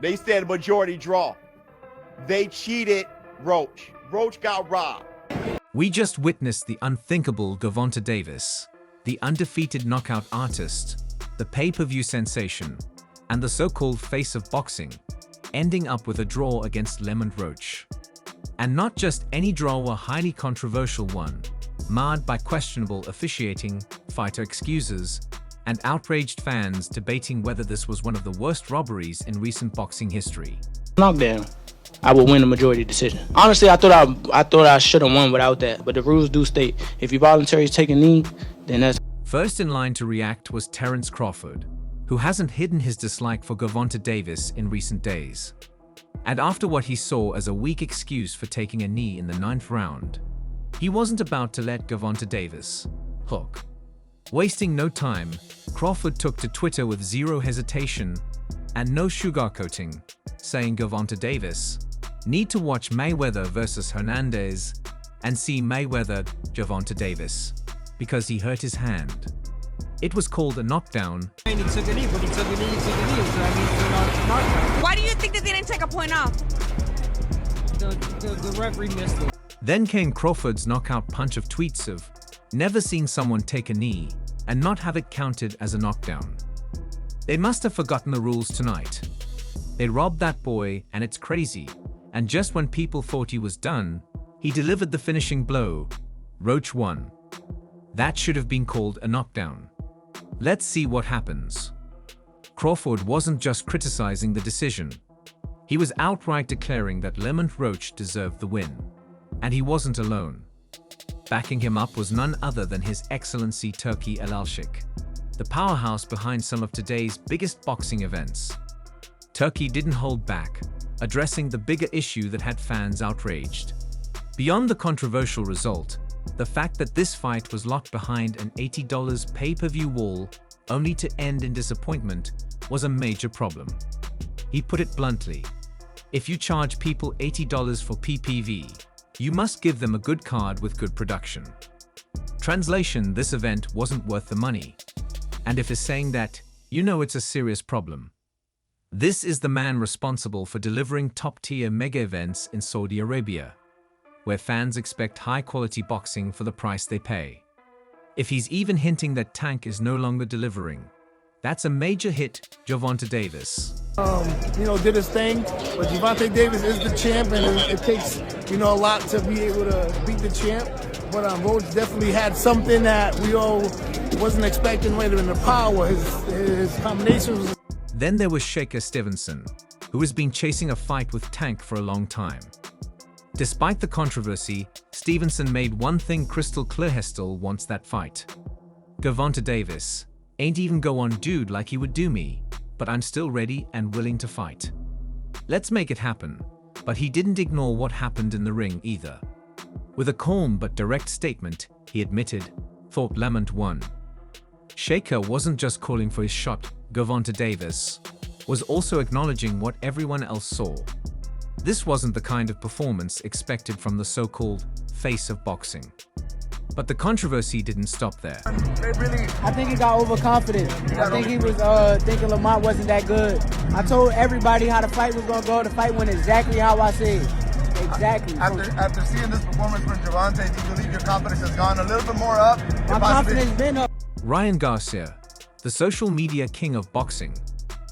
They said majority draw. They cheated Roach. Roach got robbed. We just witnessed the unthinkable Gervonta Davis, the undefeated knockout artist, the pay-per-view sensation, and the so-called face of boxing, ending up with a draw against Lamont Roach. And not just any draw, a highly controversial one, marred by questionable officiating, fighter excuses, and outraged fans debating whether this was one of the worst robberies in recent boxing history. Knockdown, I would win a majority decision. Honestly, I thought I should have won without that, but the rules do state if you voluntarily take a knee, then that's... First in line to react was Terence Crawford, who hasn't hidden his dislike for Gervonta Davis in recent days. And after what he saw as a weak excuse for taking a knee in the 9th round, he wasn't about to let Gervonta Davis hook. Wasting no time, Crawford took to Twitter with zero hesitation and no sugarcoating, saying Gervonta Davis need to watch Mayweather versus Hernandez and see Mayweather-Gervonta Davis because he hurt his hand. It was called a knockdown. Haney took a knee, but he took a knee, so that means it's a knockdown. Why do you think that they didn't take a point off? The referee missed it. Then came Crawford's knockout punch of tweets of never seen someone take a knee and not have it counted as a knockdown. They must have forgotten the rules tonight. They robbed that boy and it's crazy. And just when people thought he was done, he delivered the finishing blow. Roach won. That should have been called a knockdown. Let's see what happens. Crawford wasn't just criticizing the decision. He was outright declaring that Lamont Roach deserved the win. And he wasn't alone. Backing him up was none other than His Excellency Turki Al-Sheikh, the powerhouse behind some of today's biggest boxing events. Turki didn't hold back, addressing the bigger issue that had fans outraged. Beyond the controversial result, the fact that this fight was locked behind an $80 pay-per-view wall only to end in disappointment was a major problem. He put it bluntly, if you charge people $80 for PPV, you must give them a good card with good production. Translation, this event wasn't worth the money. And if he's saying that, you know it's a serious problem. This is the man responsible for delivering top-tier mega events in Saudi Arabia, where fans expect high-quality boxing for the price they pay. If he's even hinting that Tank is no longer delivering, that's a major hit. Gervonta Davis did his thing, but Gervonta Davis is the champ, and it takes, a lot to be able to beat the champ. But Roach definitely had something that we all wasn't expecting, whether in the power, his combinations. Then there was Shaker Stevenson, who has been chasing a fight with Tank for a long time. Despite the controversy, Stevenson made one thing crystal clear: he still wants that fight. Gervonta Davis ain't even go on dude like he would do me, but I'm still ready and willing to fight. Let's make it happen. But he didn't ignore what happened in the ring either. With a calm but direct statement, he admitted, thought Lamont won. Shaker wasn't just calling for his shot, Gervonta Davis was also acknowledging what everyone else saw. This wasn't the kind of performance expected from the so-called face of boxing. But the controversy didn't stop there. I think he got overconfident. I think he was thinking Lamont wasn't that good. I told everybody how the fight was going to go. The fight went exactly how I said. Exactly. After seeing this performance from Gervonta, do you believe your confidence has gone a little bit more up? My confidence been up. Ryan Garcia, the social media king of boxing,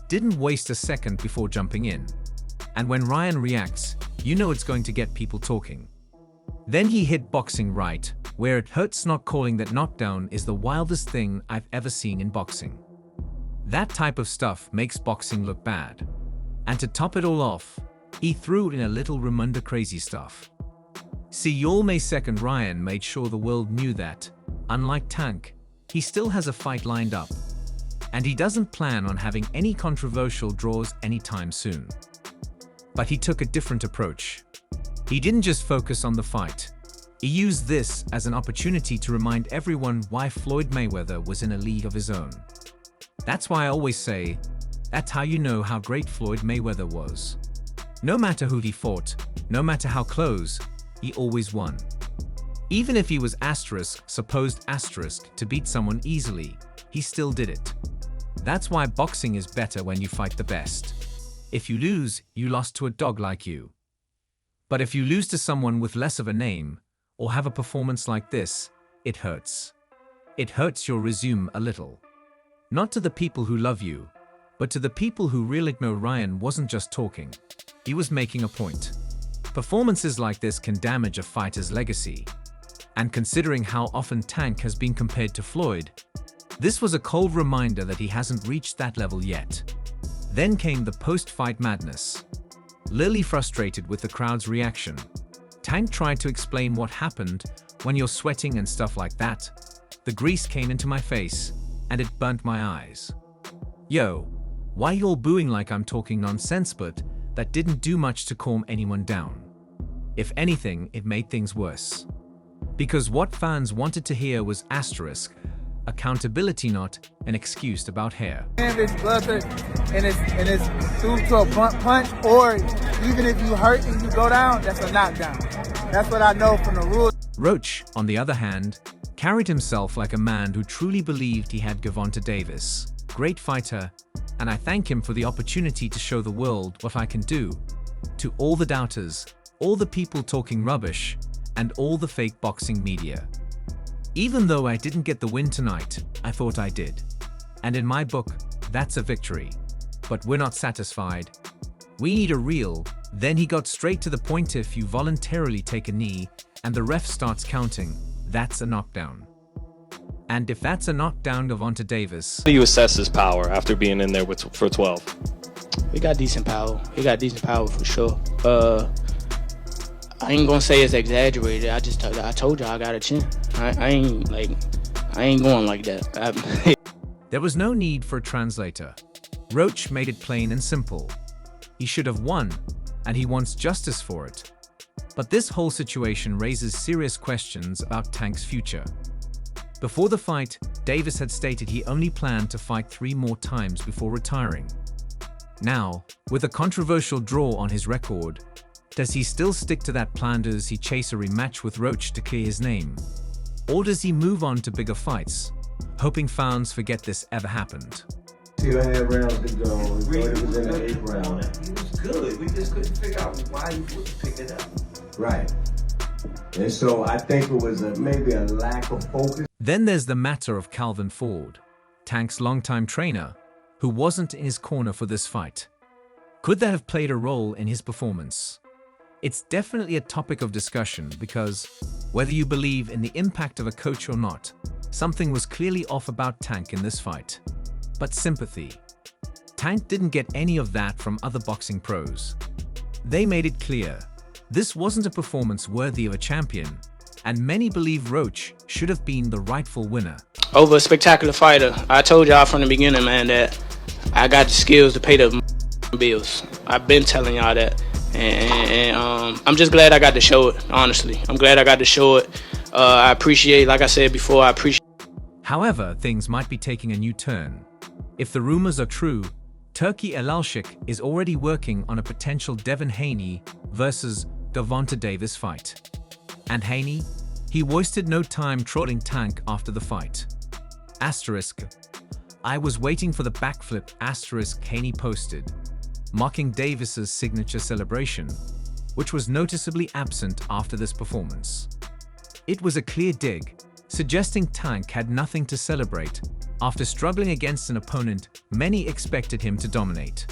didn't waste a second before jumping in. And when Ryan reacts, you know it's going to get people talking. Then he hit boxing right, where it hurts not calling that knockdown is the wildest thing I've ever seen in boxing. That type of stuff makes boxing look bad. And to top it all off, he threw in a little Ramunda crazy stuff. See, y'all May 2nd, Ryan made sure the world knew that, unlike Tank, he still has a fight lined up. And he doesn't plan on having any controversial draws anytime soon. But he took a different approach. He didn't just focus on the fight. He used this as an opportunity to remind everyone why Floyd Mayweather was in a league of his own. That's why I always say, that's how you know how great Floyd Mayweather was. No matter who he fought, no matter how close, he always won. Even if he was supposed to beat someone easily, he still did it. That's why boxing is better when you fight the best. If you lose, you lost to a dog like you. But if you lose to someone with less of a name, or have a performance like this, it hurts. It hurts your resume a little. Not to the people who love you, but to the people who really know Ryan wasn't just talking. He was making a point. Performances like this can damage a fighter's legacy. And considering how often Tank has been compared to Floyd, this was a cold reminder that he hasn't reached that level yet. Then came the post-fight madness. Lily frustrated with the crowd's reaction. Tank tried to explain what happened when you're sweating and stuff like that. The grease came into my face, and it burnt my eyes. Yo, why you all booing like I'm talking nonsense? But that didn't do much to calm anyone down. If anything, it made things worse. Because what fans wanted to hear was asterisk, accountability, not an excuse about hair. And it's blood and it's through to a punch, or even if you hurt and you go down, that's a knockdown. That's what I know from the rules. Roach, on the other hand, carried himself like a man who truly believed he had Gervonta Davis. Great fighter, and I thank him for the opportunity to show the world what I can do. To all the doubters, all the people talking rubbish, and all the fake boxing media. Even though I didn't get the win tonight, I thought I did. And in my book, that's a victory. But we're not satisfied. We need a real. Then he got straight to the point. If you voluntarily take a knee and the ref starts counting, that's a knockdown. And if that's a knockdown, Gervonta Davis. How do you assess his power after being in there for 12? He got decent power. He got decent power for sure. I ain't gonna say it's exaggerated. I told you I got a chin. I ain't going like that. There was no need for a translator. Roach made it plain and simple. He should have won, and he wants justice for it. But this whole situation raises serious questions about Tank's future. Before the fight, Davis had stated he only planned to fight 3 more times before retiring. Now, with a controversial draw on his record, does he still stick to that plan? Does he chase a rematch with Roach to clear his name? Or does he move on to bigger fights, hoping fans forget this ever happened? 2.5 rounds to go. It was in the 8th round. He was good. We just couldn't figure out why he wouldn't pick it up. Right. And so I think it was maybe a lack of focus. Then there's the matter of Calvin Ford, Tank's longtime trainer, who wasn't in his corner for this fight. Could that have played a role in his performance? It's definitely a topic of discussion because, whether you believe in the impact of a coach or not, something was clearly off about Tank in this fight. But sympathy. Tank didn't get any of that from other boxing pros. They made it clear, this wasn't a performance worthy of a champion, and many believe Roach should have been the rightful winner. Over a spectacular fighter. I told y'all from the beginning, man, that I got the skills to pay the bills. I've been telling y'all that. And I'm just glad I got to show it, honestly. I'm glad I got to show it. I appreciate, like I said before, I appreciate. However, things might be taking a new turn. If the rumors are true, Turki Alalshik is already working on a potential Devin Haney versus Gervonta Davis fight. And Haney? He wasted no time trolling Tank after the fight. Asterisk. I was waiting for the backflip asterisk Haney posted, mocking Davis's signature celebration, which was noticeably absent after this performance. It was a clear dig, suggesting Tank had nothing to celebrate after struggling against an opponent many expected him to dominate.